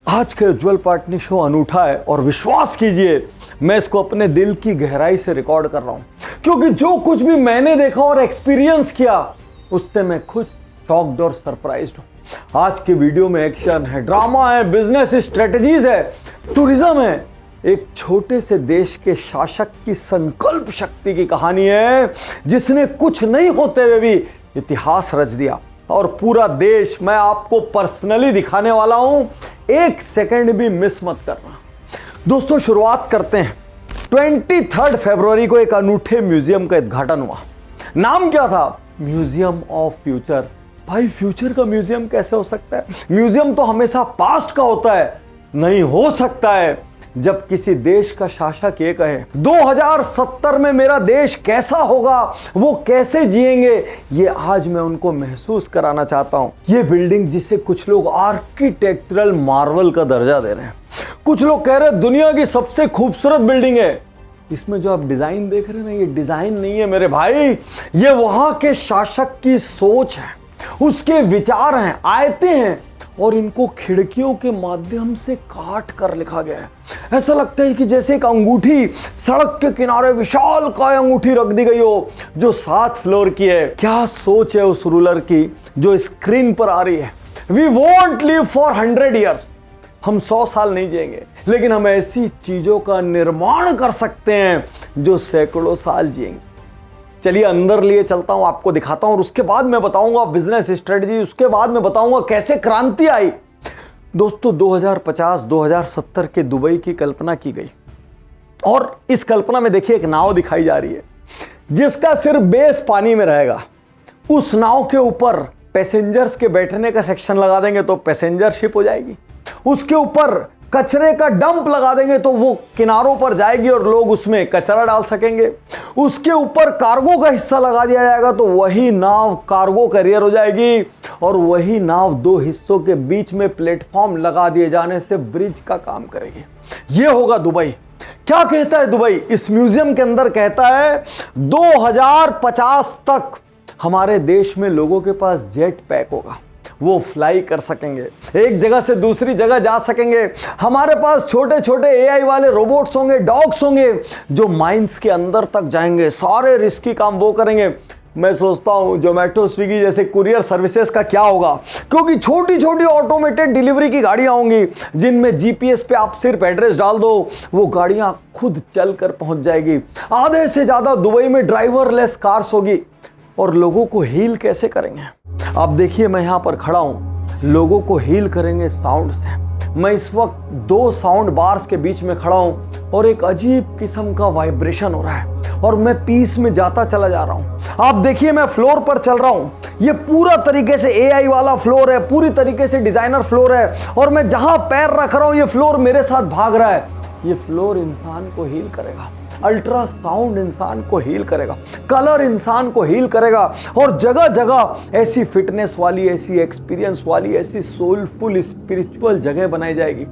आज का उज्जवल पाटनी शो अनूठा है और विश्वास कीजिए मैं इसको अपने दिल की गहराई से रिकॉर्ड कर रहा हूं, क्योंकि जो कुछ भी मैंने देखा और एक्सपीरियंस किया उससे मैं खुद शॉक्ड और सरप्राइज्ड हूं। आज के वीडियो में एक्शन है, ड्रामा है, बिजनेस स्ट्रेटजीज है, टूरिज्म है, एक छोटे से देश के शासक की संकल्प शक्ति की कहानी है जिसने कुछ नहीं होते हुए भी इतिहास रच दिया। और पूरा देश मैं आपको पर्सनली दिखाने वाला हूं, एक सेकंड भी मिस मत करना। दोस्तों शुरुआत करते हैं। 23 फरवरी को एक अनूठे म्यूजियम का उद्घाटन हुआ। नाम क्या था? Museum of future. भाई फ्यूचर का म्यूजियम कैसे हो सकता है? म्यूजियम तो हमेशा पास्ट का होता है। नहीं हो सकता है जब किसी देश का शासक ये कहे 2070 में मेरा देश कैसा होगा, वो कैसे जिएंगे, ये आज मैं उनको महसूस कराना चाहता हूं। ये बिल्डिंग जिसे कुछ लोग आर्किटेक्चरल मार्वल का दर्जा दे रहे हैं, कुछ लोग कह रहे हैं दुनिया की सबसे खूबसूरत बिल्डिंग है। इसमें जो आप डिजाइन देख रहे हैं ना, ये डिजाइन नहीं है मेरे भाई, ये वहां के शासक की सोच है, उसके विचार हैं, आयतें हैं, और इनको खिड़कियों के माध्यम से काट कर लिखा गया है। ऐसा लगता है कि जैसे एक अंगूठी सड़क के किनारे विशाल काय अंगूठी रख दी गई हो जो 7 फ्लोर की है। क्या सोच है उस रूलर की जो स्क्रीन पर आ रही है। We want live for 100 years. हम 100 साल नहीं जिएंगे, लेकिन हम ऐसी चीजों का निर्माण कर सकते हैं जो सैकड़ों साल जिएंगे। चलिए अंदर लिए चलता हूं, आपको दिखाता हूं और उसके बाद मैं बताऊंगा बिजनेस स्ट्रेटजी, उसके बाद मैं बताऊंगा कैसे क्रांति आई। दोस्तों 2050-2070 के दुबई की कल्पना की गई और इस कल्पना में देखिए एक नाव दिखाई जा रही है जिसका सिर्फ बेस पानी में रहेगा। उस नाव के ऊपर पैसेंजर्स के बैठने का सेक्शन लगा देंगे तो पैसेंजर शिप हो जाएगी। उसके ऊपर कचरे का डंप लगा देंगे तो वो किनारों पर जाएगी और लोग उसमें कचरा डाल सकेंगे। उसके ऊपर कार्गो का हिस्सा लगा दिया जाएगा तो वही नाव कार्गो कैरियर हो जाएगी और वही नाव 2 हिस्सों के बीच में प्लेटफॉर्म लगा दिए जाने से ब्रिज का काम करेगी। ये होगा दुबई। क्या कहता है दुबई? इस म्यूजियम के अंदर कहता है 2050 तक हमारे देश में लोगों के पास जेट पैक होगा, वो फ्लाई कर सकेंगे, एक जगह से दूसरी जगह जा सकेंगे। हमारे पास छोटे छोटे एआई वाले रोबोट्स होंगे, डॉग्स होंगे जो माइंस के अंदर तक जाएंगे, सारे रिस्की काम वो करेंगे। मैं सोचता हूं जोमेटो स्विगी जैसे कुरियर सर्विसेज का क्या होगा, क्योंकि छोटी छोटी ऑटोमेटेड डिलीवरी की गाड़ियां होंगी जिनमें जीपीएस पे आप सिर्फ एड्रेस डाल दो, वो गाड़ियां खुद चल कर पहुंच जाएगी। आधे से ज्यादा दुबई में ड्राइवरलेस कार्स होगी। और लोगों को हील कैसे करेंगे? आप देखिए मैं यहां पर खड़ा हूं, लोगों को हील करेंगे साउंड से। मैं इस वक्त 2 साउंड बार्स के बीच में खड़ा हूं और एक अजीब किस्म का वाइब्रेशन हो रहा है और मैं पीस में जाता चला जा रहा हूं। आप देखिए मैं फ्लोर पर चल रहा हूं, ये पूरा तरीके से एआई वाला फ्लोर है, पूरी तरीके से डिजाइनर फ्लोर है और मैं जहां पैर रख रहा हूं ये फ्लोर मेरे साथ भाग रहा है। ये फ्लोर इंसान को हील करेगा, अल्ट्रासाउंड इंसान को हील करेगा, कलर इंसान को हील करेगा और जगह जगह ऐसी फिटनेस वाली, ऐसी एक्सपीरियंस वाली, ऐसी सोलफुल स्पिरिचुअल जगह बनाई जाएगी।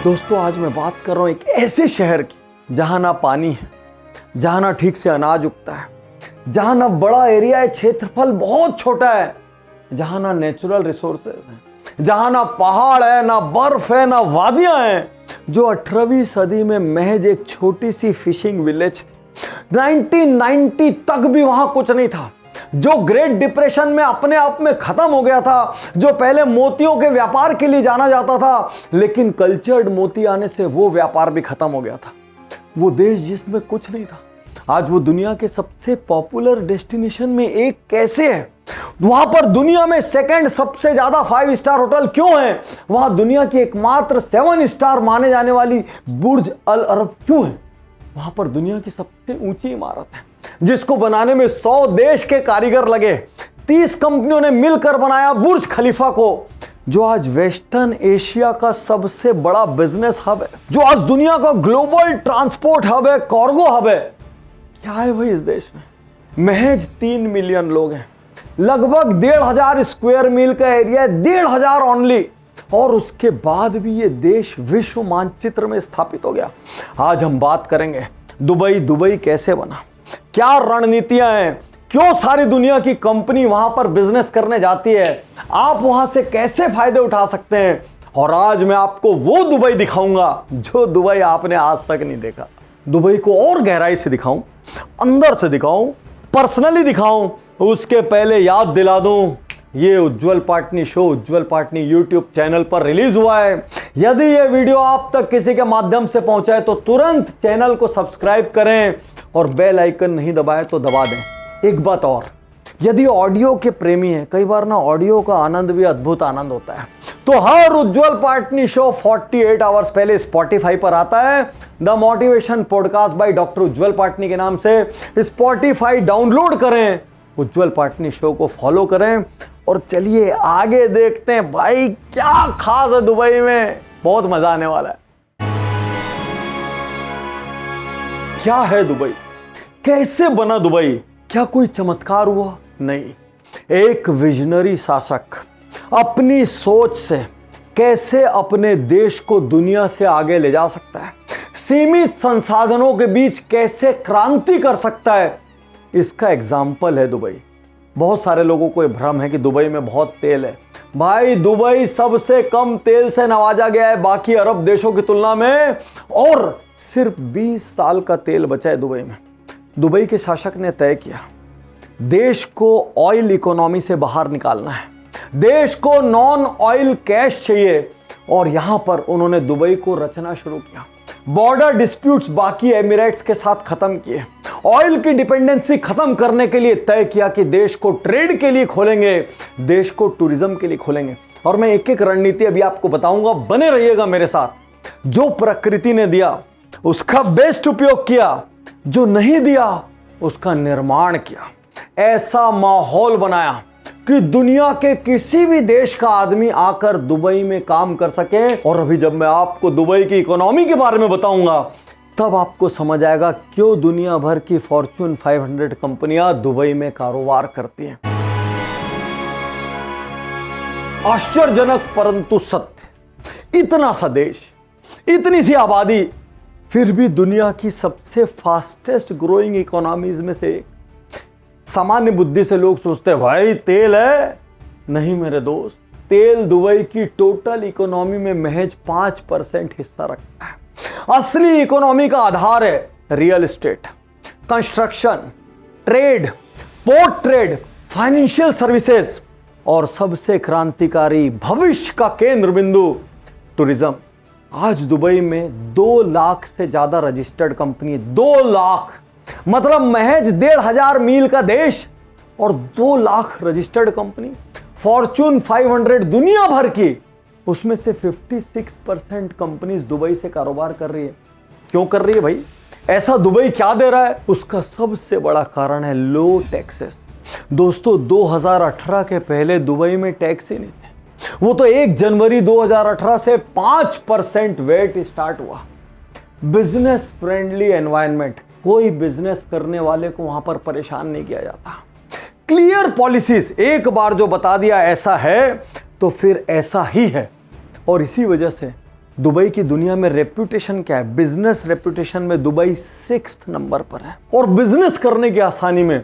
दोस्तों आज मैं बात कर रहा हूं एक ऐसे शहर की जहां ना पानी है, जहां ना ठीक से अनाज उगता है, जहां ना बड़ा एरिया है, क्षेत्रफल बहुत छोटा है, जहां ना नेचुरल रिसोर्सेज हैं, जहां ना पहाड़ है, ना बर्फ है, ना वादियां हैं, जो 18वीं सदी में महज एक छोटी सी फिशिंग विलेज थी। 1990 तक भी वहां कुछ नहीं था, जो ग्रेट डिप्रेशन में अपने आप में खत्म हो गया था, जो पहले मोतियों के व्यापार के लिए जाना जाता था, लेकिन कल्चर्ड मोती आने से वो व्यापार भी खत्म हो गया था। वो देश जिसमें कुछ नहीं था, आज वो दुनिया के सबसे पॉपुलर डेस्टिनेशन में एक कैसे है? वहां पर दुनिया में सेकंड सबसे ज्यादा 5 स्टार होटल क्यों है? वहां दुनिया की एकमात्र 7 स्टार माने जाने वाली बुर्ज अल अरब क्यों है? वहां पर दुनिया की सबसे ऊंची इमारत है जिसको बनाने में 100 देश के कारीगर लगे। 30 कंपनियों ने मिलकर बनाया बुर्ज खलीफा को, जो आज वेस्टर्न एशिया का सबसे बड़ा बिजनेस हब है, जो आज दुनिया का ग्लोबल ट्रांसपोर्ट हब है, कार्गो हब है। क्या है भाई इस देश में? महज 3 मिलियन लोग हैं, लगभग 1,500 स्क्वायर मील का एरिया है, 1,500 ओनली, और उसके बाद भी ये देश विश्व मानचित्र में स्थापित हो गया। आज हम बात करेंगे दुबई कैसे बना, क्या रणनीतियां हैं, क्यों सारी दुनिया की कंपनी वहां पर बिजनेस करने जाती है, आप वहां से कैसे फायदे उठा सकते हैं। और आज मैं आपको वो दुबई दिखाऊंगा जो दुबई आपने आज तक नहीं देखा। दुबई को और गहराई से दिखाऊं, अंदर से दिखाऊं, पर्सनली दिखाऊं, उसके पहले याद दिला दूं, ये उज्जवल पाटनी शो उज्जवल पाटनी यूट्यूब चैनल पर रिलीज हुआ है। यदि ये वीडियो आप तक किसी के माध्यम से पहुंचा है तो तुरंत चैनल को सब्सक्राइब करें और बेल आइकन नहीं दबाए तो दबा दें। एक बात और, यदि ऑडियो के प्रेमी हैं, कई बार ना ऑडियो का आनंद भी अद्भुत आनंद होता है, तो हर उज्जवल पाटनी शो 48 आवर्स पहले स्पॉटिफाई पर आता है। The motivation podcast by doctor Ujjwal Patni के नाम से स्पॉटिफाई डाउनलोड करें, उज्जवल पाटनी शो को फॉलो करें और चलिए आगे देखते हैं भाई क्या खास है दुबई में। बहुत मजा आने वाला है। क्या है दुबई, कैसे बना दुबई, क्या कोई चमत्कार हुआ? नहीं, एक विजनरी शासक अपनी सोच से कैसे अपने देश को दुनिया से आगे ले जा सकता है, सीमित संसाधनों के बीच कैसे क्रांति कर सकता है, इसका एग्जाम्पल है दुबई। बहुत सारे लोगों को यह भ्रम है कि दुबई में बहुत तेल है। भाई दुबई सबसे कम तेल से नवाजा गया है बाकी अरब देशों की तुलना में, और सिर्फ 20 साल का तेल बचा है दुबई में। दुबई के शासक ने तय किया देश को ऑयल इकोनॉमी से बाहर निकालना है, देश को नॉन ऑयल कैश चाहिए, और यहां पर उन्होंने दुबई को रचना शुरू किया। बॉर्डर डिस्प्यूट्स बाकी एमिरेट्स के साथ खत्म किए, ऑयल की डिपेंडेंसी खत्म करने के लिए तय किया कि देश को ट्रेड के लिए खोलेंगे, देश को टूरिज्म के लिए खोलेंगे। और मैं एक एक रणनीति अभी आपको बताऊंगा, बने रहिएगा मेरे साथ। जो प्रकृति ने दिया उसका बेस्ट उपयोग किया, जो नहीं दिया उसका निर्माण किया, ऐसा माहौल बनाया कि दुनिया के किसी भी देश का आदमी आकर दुबई में काम कर सके। और अभी जब मैं आपको दुबई की इकोनॉमी के बारे में बताऊंगा तब आपको समझ आएगा क्यों दुनिया भर की फॉर्च्यून 500 कंपनियां दुबई में कारोबार करती हैं। आश्चर्यजनक परंतु सत्य, इतना सा देश, इतनी सी आबादी, फिर भी दुनिया की सबसे फास्टेस्ट ग्रोइंग इकोनॉमीज में से एक। सामान्य बुद्धि से लोग सोचते हैं भाई तेल है, नहीं मेरे दोस्त, तेल दुबई की टोटल इकोनॉमी में महज 5% हिस्सा रखता है। असली इकोनॉमी का आधार है real estate, construction, trade, port trade, financial services, और सबसे क्रांतिकारी भविष्य का केंद्र बिंदु टूरिज्म। आज दुबई में 2 लाख से ज्यादा रजिस्टर्ड कंपनी, 2 लाख मतलब महज 1,500 मील का देश और 2 लाख रजिस्टर्ड कंपनी। फॉर्च्यून 500 दुनिया भर की, उसमें से 56% कंपनीज दुबई से कारोबार कर रही है। क्यों कर रही है भाई? ऐसा दुबई क्या दे रहा है? उसका सबसे बड़ा कारण है लो टैक्सेस। दोस्तों 2018 के पहले दुबई में टैक्स ही नहीं थे। वो तो 1 जनवरी 2018 से 5% वेट स्टार्ट हुआ। बिजनेस फ्रेंडली एनवायरनमेंट, कोई बिजनेस करने वाले को वहां पर परेशान नहीं किया जाता। क्लियर पॉलिसीज, एक बार जो बता दिया ऐसा है तो फिर ऐसा ही है। और इसी वजह से दुबई की दुनिया में रेप्यूटेशन क्या है? बिजनेस रेप्यूटेशन में दुबई 6th नंबर पर है, और बिजनेस करने की आसानी में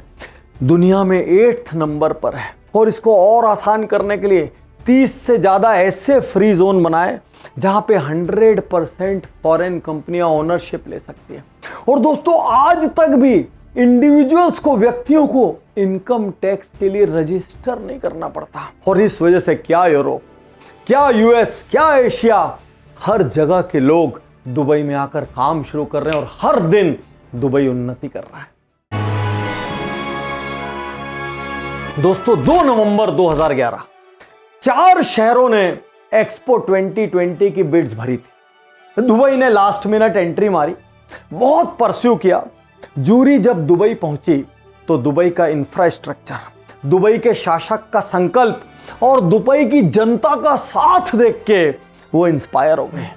दुनिया में 8th नंबर पर है। और इसको और आसान करने के लिए 30 से ज्यादा ऐसे फ्री जोन बनाए जहां पे 100% फॉरेन कंपनियां ओनरशिप ले सकती है। और दोस्तों आज तक भी इंडिविजुअल्स को, व्यक्तियों को इनकम टैक्स के लिए रजिस्टर नहीं करना पड़ता। और इस वजह से क्या यूरोप, क्या यूएस, क्या एशिया, हर जगह के लोग दुबई में आकर काम शुरू कर रहे हैं और हर दिन दुबई उन्नति कर रहा है। दोस्तों 2 नवंबर 2011 4 शहरों ने एक्सपो 2020 की बिड्स भरी थी। दुबई ने लास्ट मिनट एंट्री मारी, बहुत परस्यू किया। जूरी जब दुबई पहुंची तो दुबई का इंफ्रास्ट्रक्चर, दुबई के शासक का संकल्प और दुबई की जनता का साथ देख के वो इंस्पायर हो गए।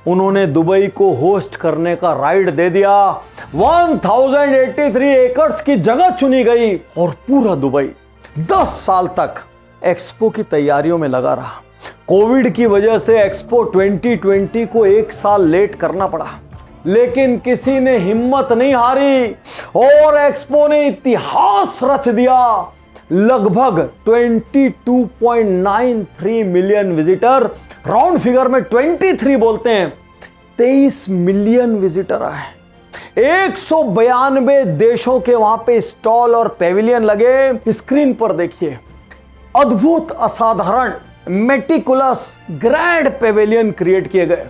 उन्होंने दुबई को होस्ट करने का राइट दे दिया। 1083 एकड़ की जगह चुनी गई और पूरा दुबई 10 साल तक एक्सपो की तैयारियों में लगा रहा। कोविड की वजह से एक्सपो 2020 को 1 साल लेट करना पड़ा। लेकिन किसी ने हिम्मत नहीं हारी और एक्सपो ने इतिहास रच दिया। लगभग 22.93 मिलियन विजिटर, राउंड फिगर में 23 बोलते हैं, 23 मिलियन विजिटर आए। 192 देशों के वहां पे स्टॉल और पेविलियन लगे। स्क्रीन पर देखिए, अद्भुत, असाधारण, मेटिकुलस, ग्रैंड पेविलियन क्रिएट किए गए।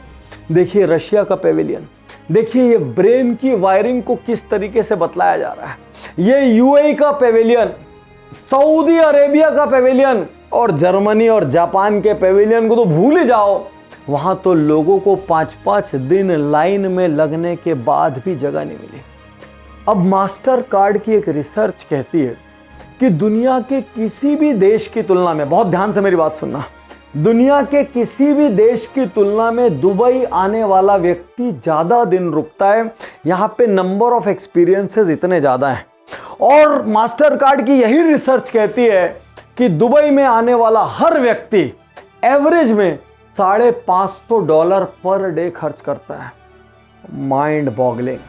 देखिए रशिया का पेविलियन, देखिए ये ब्रेन की वायरिंग को किस तरीके से बतलाया जा रहा है। ये यूएई का पेविलियन, सऊदी अरेबिया का पेविलियन और जर्मनी और जापान के पेविलियन को तो भूल ही जाओ। वहां तो लोगों को 5-5 दिन लाइन में लगने के बाद भी जगह नहीं मिली। अब मास्टर कार्ड की एक रिसर्च कहती है कि दुनिया के किसी भी देश की तुलना में, बहुत ध्यान से मेरी बात सुनना, दुनिया के किसी भी देश की तुलना में दुबई आने वाला व्यक्ति ज्यादा दिन रुकता है। यहां पे नंबर ऑफ एक्सपीरियंसेस इतने ज्यादा हैं। और मास्टर कार्ड की यही रिसर्च कहती है कि दुबई में आने वाला हर व्यक्ति एवरेज में $550 पर डे खर्च करता है। Mind boggling.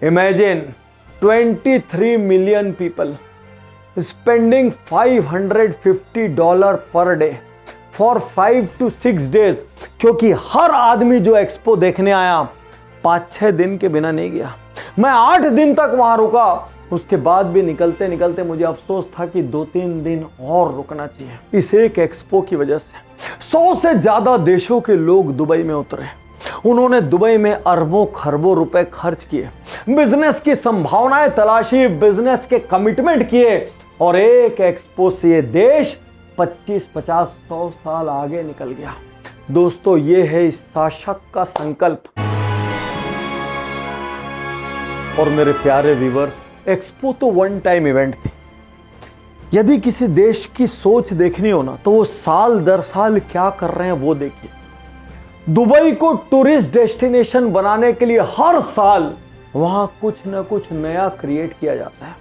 Imagine 23 million people spending $550 per day for 5 to 6 days, क्योंकि हर आदमी जो एक्सपो देखने आया 5-6 दिन के बिना नहीं गया। मैं 8 दिन तक वहां रुका, उसके बाद भी निकलते निकलते मुझे अफसोस था कि 2-3 दिन और रुकना चाहिए। इस एक एक्सपो की वजह से 100 से ज्यादा देशों के लोग दुबई में उतरे। उन्होंने दुबई में अरबों खरबों रुपए खर्च किए, बिजनेस की संभावनाएं तलाशी, बिजनेस के कमिटमेंट किए और एक एक्सपो से ये देश 25, 50, 100 साल आगे निकल गया। दोस्तों, ये है इस शासक का संकल्प। और मेरे प्यारे व्यूअर्स, एक्सपो तो वन टाइम इवेंट थी। यदि किसी देश की सोच देखनी हो ना, तो वो साल दर साल क्या कर रहे हैं वो देखिए। दुबई को टूरिस्ट डेस्टिनेशन बनाने के लिए हर साल वहां कुछ ना कुछ नया क्रिएट किया जाता है,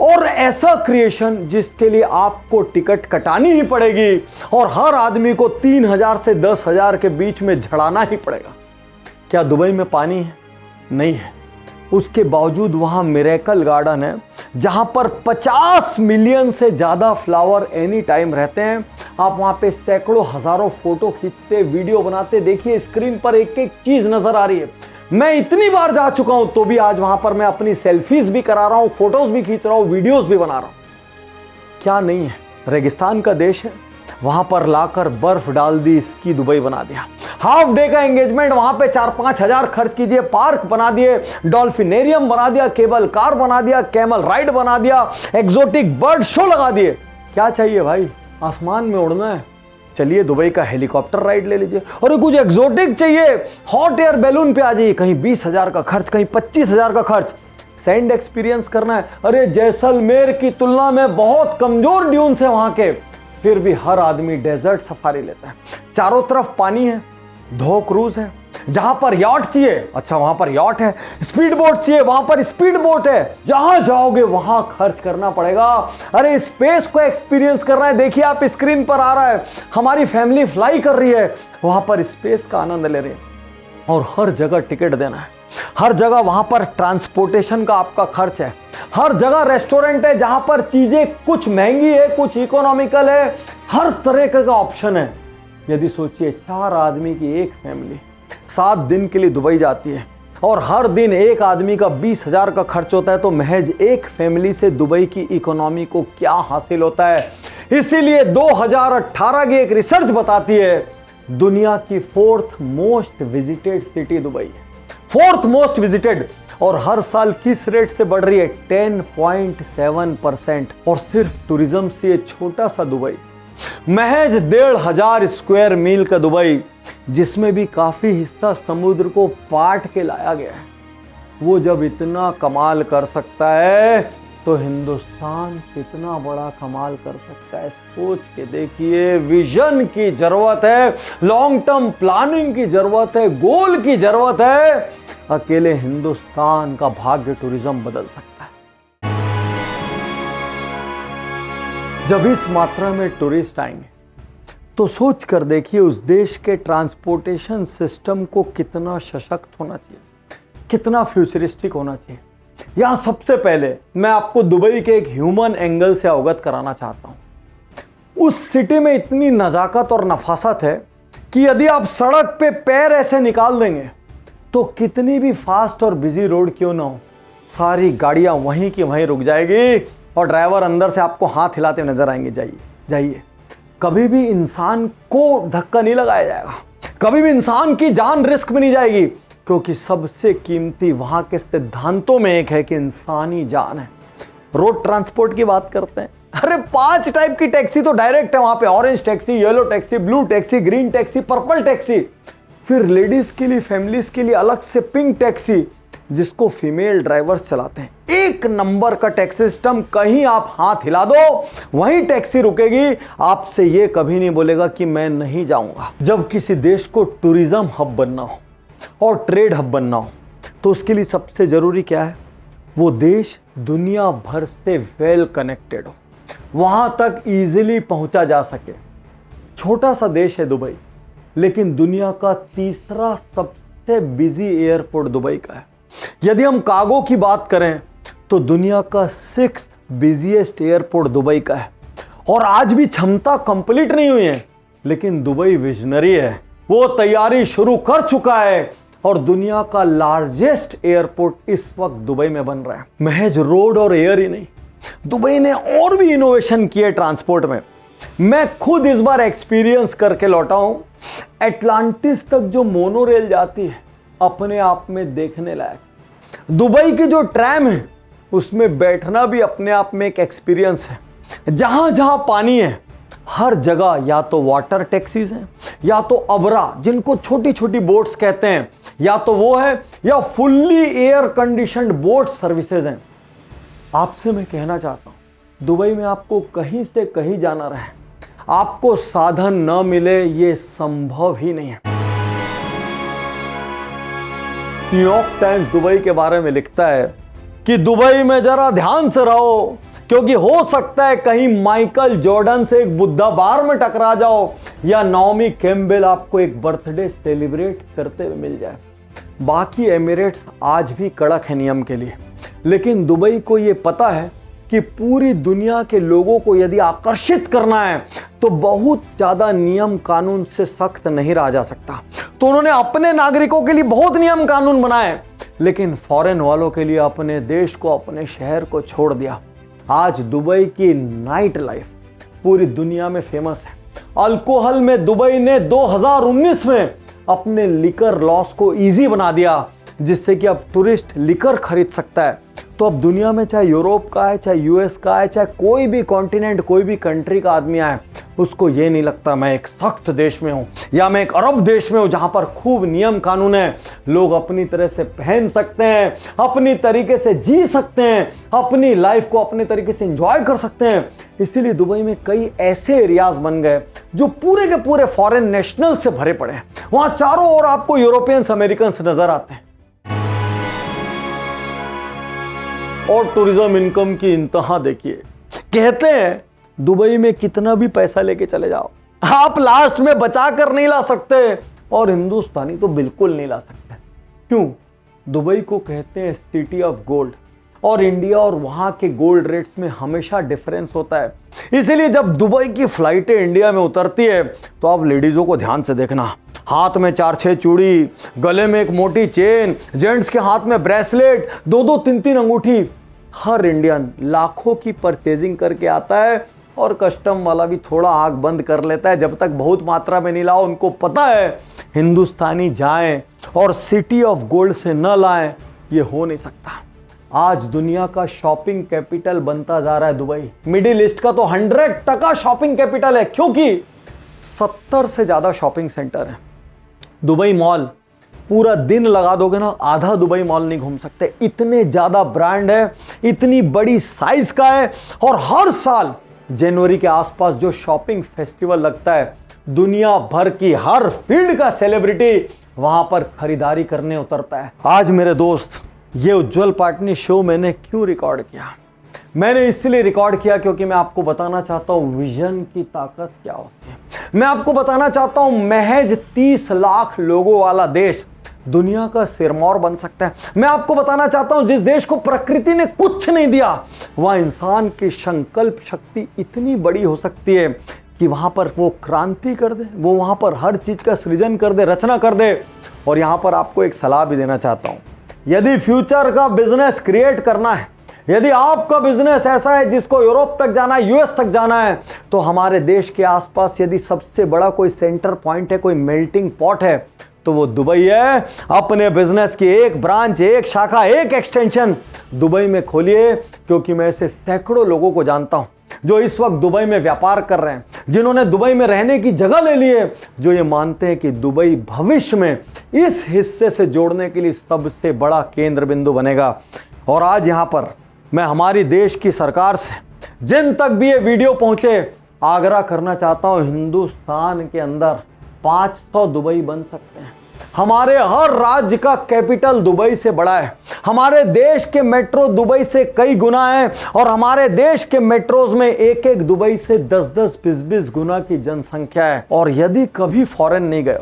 और ऐसा क्रिएशन जिसके लिए आपको टिकट कटानी ही पड़ेगी और हर आदमी को 3,000 से 10,000 के बीच में झड़ाना ही पड़ेगा। क्या दुबई में पानी है? नहीं है। उसके बावजूद वहां मिरेकल गार्डन है, जहां पर 50 मिलियन से ज्यादा फ्लावर एनी टाइम रहते हैं। आप वहां पे सैकड़ों हजारों फोटो खींचते, वीडियो बनाते, देखिए स्क्रीन पर एक एक चीज नजर आ रही है। मैं इतनी बार जा चुका हूं तो भी आज वहां पर मैं अपनी सेल्फीज भी करा रहा हूं, फोटोज भी खींच रहा हूं, वीडियोस भी बना रहा हूं। क्या नहीं है? रेगिस्तान का देश है, वहां पर लाकर बर्फ डाल दी, इसकी दुबई बना दिया। हाफ डे का एंगेजमेंट, वहां पे 4-5 हजार खर्च कीजिए, पार्क बना दिए, डॉल्फिनेरियम बना दिया, केबल कार बना दिया, कैमल राइड बना दिया, एक्सोटिक बर्ड शो लगा दिए। क्या चाहिए भाई? आसमान में उड़ना है, चलिए दुबई का हेलीकॉप्टर राइड ले लीजिए। और कुछ एक्सोटिक चाहिए, हॉट एयर बैलून पे आ जाइए, कहीं 20,000 का खर्च, कहीं 25,000 का खर्च। सैंड एक्सपीरियंस करना है, अरे जैसलमेर की तुलना में बहुत कमजोर ड्यून्स है वहां के, फिर भी हर आदमी डेजर्ट सफारी लेता है। चारों तरफ पानी है, धो क्रूज है। जहां पर यॉट चाहिए, अच्छा वहां पर यॉट है। स्पीड बोट चाहिए, वहां पर स्पीड बोट है। जहां जाओगे वहां खर्च करना पड़ेगा। अरे स्पेस को एक्सपीरियंस करना है, देखिए आप स्क्रीन पर आ रहा है, हमारी फैमिली फ्लाई कर रही है, वहां पर स्पेस का आनंद ले रही है। और हर जगह टिकट देना है, हर जगह वहां पर ट्रांसपोर्टेशन का आपका खर्च है, हर जगह रेस्टोरेंट है जहां पर चीजें कुछ महंगी है, कुछ इकोनॉमिकल है, हर तरह का ऑप्शन है। यदि सोचिए 4 आदमी की एक फैमिली 7 दिन के लिए दुबई जाती है और हर दिन एक आदमी का 20,000 का खर्च होता है, तो महज एक फैमिली से दुबई की इकोनॉमी को क्या हासिल होता है। इसीलिए 2018 की एक रिसर्च बताती है दुनिया की 4th most visited city Dubai है, 4th मोस्ट विजिटेड। और हर साल किस रेट से बढ़ रही है? 10.7%। और सिर्फ टूरिज्म से ये छोटा सा दुबई, महज 1,500 स्क्वायर मील का दुबई, जिसमें भी काफी हिस्सा समुद्र को पाट के लाया गया है, वो जब इतना कमाल कर सकता है तो हिंदुस्तान कितना बड़ा कमाल कर सकता है। सोच के देखिए, विजन की जरूरत है, लॉन्ग टर्म प्लानिंग की जरूरत है, गोल की जरूरत है। अकेले हिंदुस्तान का भाग्य टूरिज्म बदल सकता है। जब इस मात्रा में टूरिस्ट आएंगे तो सोच कर देखिए उस देश के ट्रांसपोर्टेशन सिस्टम को कितना सशक्त होना चाहिए। कितना फ्यूचरिस्टिक होना चाहिए। यहां सबसे पहले मैं आपको दुबई के एक ह्यूमन एंगल से अवगत कराना चाहता हूं। उस सिटी में इतनी नजाकत और नफासत है कि यदि आप सड़क पे पैर ऐसे निकाल देंगे तो कितनी भी फास्ट और बिजी रोड क्यों ना हो, सारी गाड़ियां वहीं की वहीं रुक जाएगी और ड्राइवर अंदर से आपको हाथ हिलाते नजर आएंगे, जाइए जाइए। कभी भी इंसान को धक्का नहीं लगाया जाएगा, कभी भी इंसान की जान रिस्क में नहीं जाएगी, क्योंकि सबसे कीमती वहां के सिद्धांतों में एक है कि इंसानी जान है। रोड ट्रांसपोर्ट की बात करते हैं, अरे 5 टाइप की टैक्सी तो डायरेक्ट है वहां पे, orange taxi, yellow taxi, blue taxi, green taxi, purple taxi. फिर लेडीज के लिए, फैमिलीज के लिए अलग से पिंक टैक्सी, जिसको फीमेल ड्राइवर्स चलाते हैं। एक नंबर का टैक्सी सिस्टम, कहीं आप हाथ हिला दो वहीं टैक्सी रुकेगी, आपसे ये कभी नहीं बोलेगा कि मैं नहीं जाऊंगा। जब किसी देश को टूरिज्म हब बनना हो और ट्रेड हब बनना हो तो उसके लिए सबसे जरूरी क्या है, वो देश दुनिया भर से वेल कनेक्टेड हो, वहां तक इजीली पहुंचा जा सके। छोटा सा देश है दुबई, लेकिन दुनिया का तीसरा सबसे बिजी एयरपोर्ट दुबई का है। यदि हम कार्गो की बात करें तो दुनिया का 6th बिजिएस्ट एयरपोर्ट दुबई का है। और आज भी क्षमता कंप्लीट नहीं हुई है, लेकिन दुबई विजनरी है, वो तैयारी शुरू कर चुका है और दुनिया का लार्जेस्ट एयरपोर्ट इस वक्त दुबई में बन रहा है। महज रोड और एयर ही नहीं, दुबई ने और भी इनोवेशन किए ट्रांसपोर्ट में। मैं खुद इस बार एक्सपीरियंस करके लौटा हूं। एटलांटिस तक जो मोनोरेल जाती है अपने आप में देखने लायक। दुबई की जो ट्रैम है उसमें बैठना भी अपने आप में एक एक्सपीरियंस है। जहां जहां पानी है हर जगह या तो वाटर टैक्सीज हैं, या तो अबरा जिनको छोटी छोटी बोट्स कहते हैं, या तो वो है, या fully air conditioned boat services हैं। आपसे मैं कहना चाहता हूं, दुबई में आपको कहीं से कहीं जाना रहे, आपको साधन न मिले ये संभव ही नहीं है। न्यूयॉर्क टाइम्स दुबई के बारे में लिखता है कि दुबई में जरा ध्यान से रहो, क्योंकि हो सकता है कहीं माइकल जॉर्डन से एक बुद्धा बार में टकरा जाओ, या नाओमी कैम्पबेल आपको एक बर्थडे सेलिब्रेट करते हुए मिल जाए। बाकी एमिरेट्स आज भी कड़क है नियम के लिए, लेकिन दुबई को यह पता है कि पूरी दुनिया के लोगों को यदि आकर्षित करना है तो बहुत ज्यादा नियम कानून से सख्त नहीं रहा जा सकता। तो उन्होंने अपने नागरिकों के लिए बहुत नियम कानून बनाए, लेकिन फॉरेन वालों के लिए अपने देश को, अपने शहर को छोड़ दिया। आज दुबई की नाइट लाइफ पूरी दुनिया में फेमस है। अल्कोहल में दुबई ने 2019 में अपने लिकर लॉस को इजी बना दिया, जिससे कि अब टूरिस्ट लिकर खरीद सकता है। तो अब दुनिया में चाहे यूरोप का है, चाहे यूएस का है, चाहे कोई भी कॉन्टिनेंट, कोई भी कंट्री का आदमी आए, उसको ये नहीं लगता मैं एक सख्त देश में हूं या मैं एक अरब देश में हूं जहां पर खूब नियम कानून है, लोग अपनी तरह से पहन सकते हैं, अपनी तरीके से जी सकते हैं, अपनी लाइफ को अपने तरीके से एंजॉय कर सकते हैं। इसीलिए दुबई में कई ऐसे एरियाज बन गए जो पूरे के पूरे फॉरेन नेशनल से भरे पड़े हैं। वहां चारों ओर आपको यूरोपियंस, अमेरिकन नजर आते हैं। और टूरिज्म इनकम की इंतहा देखिए। कहते हैं दुबई में कितना भी पैसा लेके चले जाओ, आप लास्ट में बचा कर नहीं ला सकते, और हिंदुस्तानी तो बिल्कुल नहीं ला सकते। क्यों? दुबई को कहते हैं सिटी ऑफ गोल्ड, और इंडिया और वहां के गोल्ड रेट्स में हमेशा डिफरेंस होता है। इसीलिए जब दुबई की फ्लाइटें इंडिया में उतरती है तो आप लेडीजों को ध्यान से देखना, हाथ में 4-6 चूड़ी, गले में एक मोटी चेन, जेंट्स के हाथ में ब्रेसलेट, 2-2, 3-3 अंगूठी। हर इंडियन लाखों की परचेजिंग करके आता है, और कस्टम वाला भी थोड़ा आंख बंद कर लेता है जब तक बहुत मात्रा में नहीं लाओ। उनको पता है हिंदुस्तानी जाएं और सिटी ऑफ गोल्ड से न लाएं, ये हो नहीं सकता। आज दुनिया का शॉपिंग कैपिटल बनता जा रहा है दुबई। मिडिल ईस्ट का तो 100% शॉपिंग कैपिटल है, क्योंकि 70 से ज्यादा शॉपिंग सेंटर है। दुबई मॉल पूरा दिन लगा दोगे ना, आधा दुबई मॉल नहीं घूम सकते, इतने ज्यादा ब्रांड है, इतनी बड़ी साइज का है। और हर साल जनवरी के आसपास जो शॉपिंग फेस्टिवल लगता है, दुनिया भर की हर फील्ड का सेलिब्रिटी वहां पर खरीदारी करने उतरता है। आज मेरे दोस्त, ये उज्जवल पाटनी शो मैंने क्यों रिकॉर्ड किया? मैंने इसलिए रिकॉर्ड किया क्योंकि मैं आपको बताना चाहता हूं विजन की ताकत क्या होती है। मैं आपको बताना चाहता हूं महज 30 लाख लोगों वाला देश दुनिया का सिरमौर बन सकता है। मैं आपको बताना चाहता हूं, जिस देश को प्रकृति ने कुछ नहीं दिया, वह इंसान की संकल्प शक्ति इतनी बड़ी हो सकती है कि वहां पर वो क्रांति कर दे, वो वहां पर हर चीज का सृजन कर दे, रचना कर दे। और यहां पर आपको एक सलाह भी देना चाहता हूं, यदि फ्यूचर का बिजनेस क्रिएट करना है, यदि आपका बिजनेस ऐसा है जिसको यूरोप तक जाना है, यूएस तक जाना है, तो हमारे देश के आसपास यदि सबसे बड़ा कोई सेंटर पॉइंट है, कोई मेल्टिंग पॉट है, तो वो दुबई है। अपने बिजनेस की एक ब्रांच, एक शाखा, एक एक्सटेंशन दुबई में खोलिए, क्योंकि मैं ऐसे सैकड़ों लोगों को जानता हूं जो इस वक्त दुबई में व्यापार कर रहे हैं, जिन्होंने दुबई में रहने की जगह ले ली है, जो ये मानते हैं कि दुबई भविष्य में इस हिस्से से जोड़ने के लिए सबसे बड़ा केंद्र बिंदु बनेगा। और आज यहां पर मैं हमारी देश की सरकार से, जिन तक भी ये वीडियो पहुंचे, आग्रह करना चाहता हूं, हिंदुस्तान के अंदर 500 दुबई बन सकते हैं। हमारे हर राज्य का कैपिटल दुबई से बड़ा है, हमारे देश के मेट्रो दुबई से कई गुना है, और हमारे देश के मेट्रोज में एक एक दुबई से 10-10, 20-20 गुना की जनसंख्या है। और यदि कभी फॉरेन नहीं गए,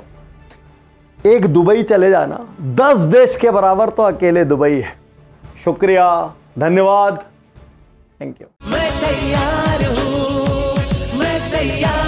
एक दुबई चले जाना, 10 देश के बराबर तो अकेले दुबई है। शुक्रिया, धन्यवाद, थैंक यू। मैं तैयार हूं, मैं तैयार